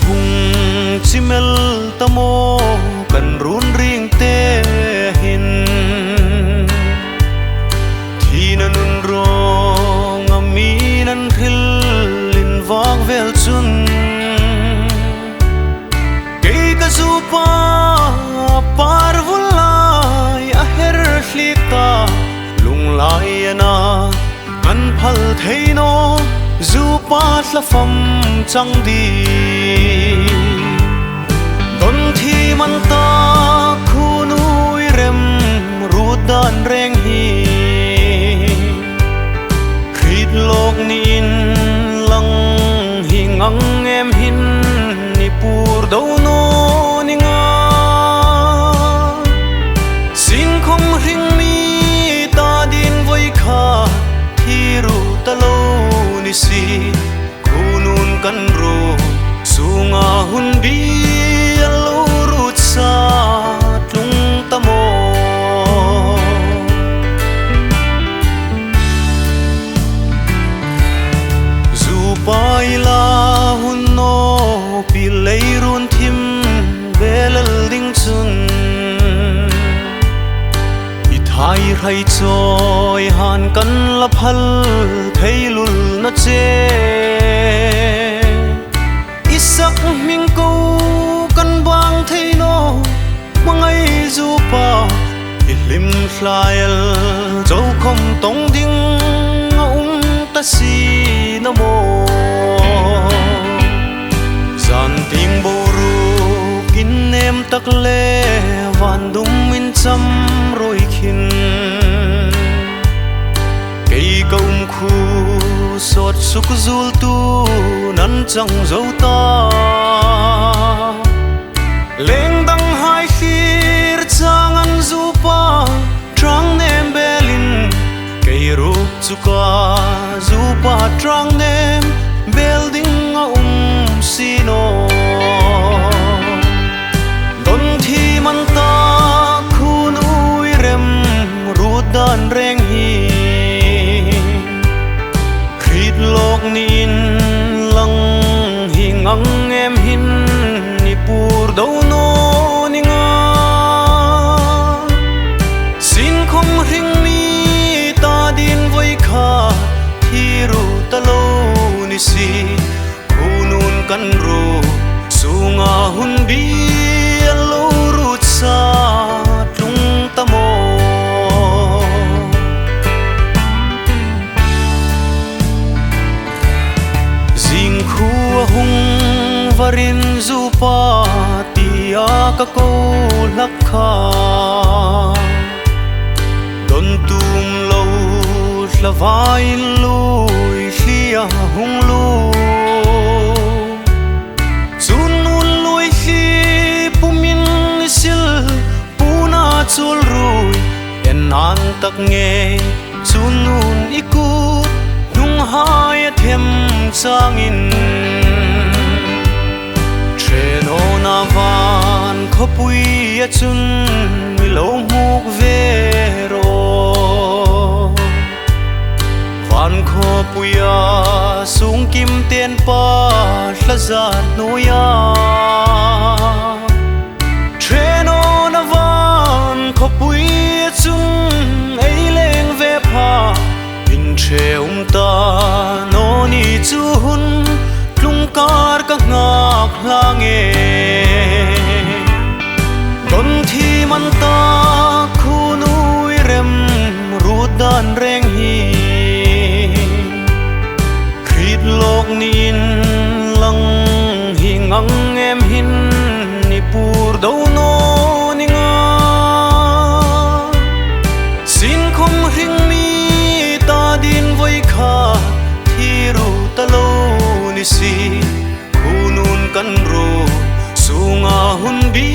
hung chimel tamo kan run ring te hin thi na nun rong ami nan thil in vang vel chun ke ka zu pa par vulai a her hlita lung lai na an phal theino zu pat la fam chang di don thi man ta khu nui rem ru dan reng hi khrit lok nin lang hi ngang em hin ni pur do no ni nga sin khom ring mi ta din voi kha thi ru ta lo ni si kunun kan ro sunga hun bi alo rut sa tung tamo zu pai la hun no pi lei run thim belal ding chun i thai rai choi han kan la phal theilul na che isak ming ko kan bang theino mangai zu pa ilim flyel zo khom tong ding ta si na mo zan ting boru kin nem tak le van dum min cham roi khin kei kaum khu sot suk zul tu nan chang zo ta leng dang hai khir chang an zu pa trang nem belin kei ru chu ka zu pa trang nem building a sino don thi man ta khu nui rem ru dan reng hi khrit lok nin lang hi ngang em hin ni pur do no ni nga sin khom ring mi ta din voi kha thi ru ta lo ni si kunun kan ro sunga hun bi alo rut sa tung tamo zing khu hung varin zu pa tia ka ko lak kha don tum lo hlavai lui hlia hung lu chunun lui hli pumin sil puna chul rui en an tak nge chunun ikut nung hai them changin treno na van khopui a chun mi lo muk vero van khopuya sung kim ten pa hlazat nuya treno na van khopui a chun ei leng ve pha in che ta no ni chu hun tlung kar ka ngak hlange don thi man ta khu nui rem ru dan reng hi khrit lok nin lang hi ngang em hin ni pur do no ni nga sin khom ring mi ta din voi kha thi ru ta lo ni si kunun kan ro sunga hun bi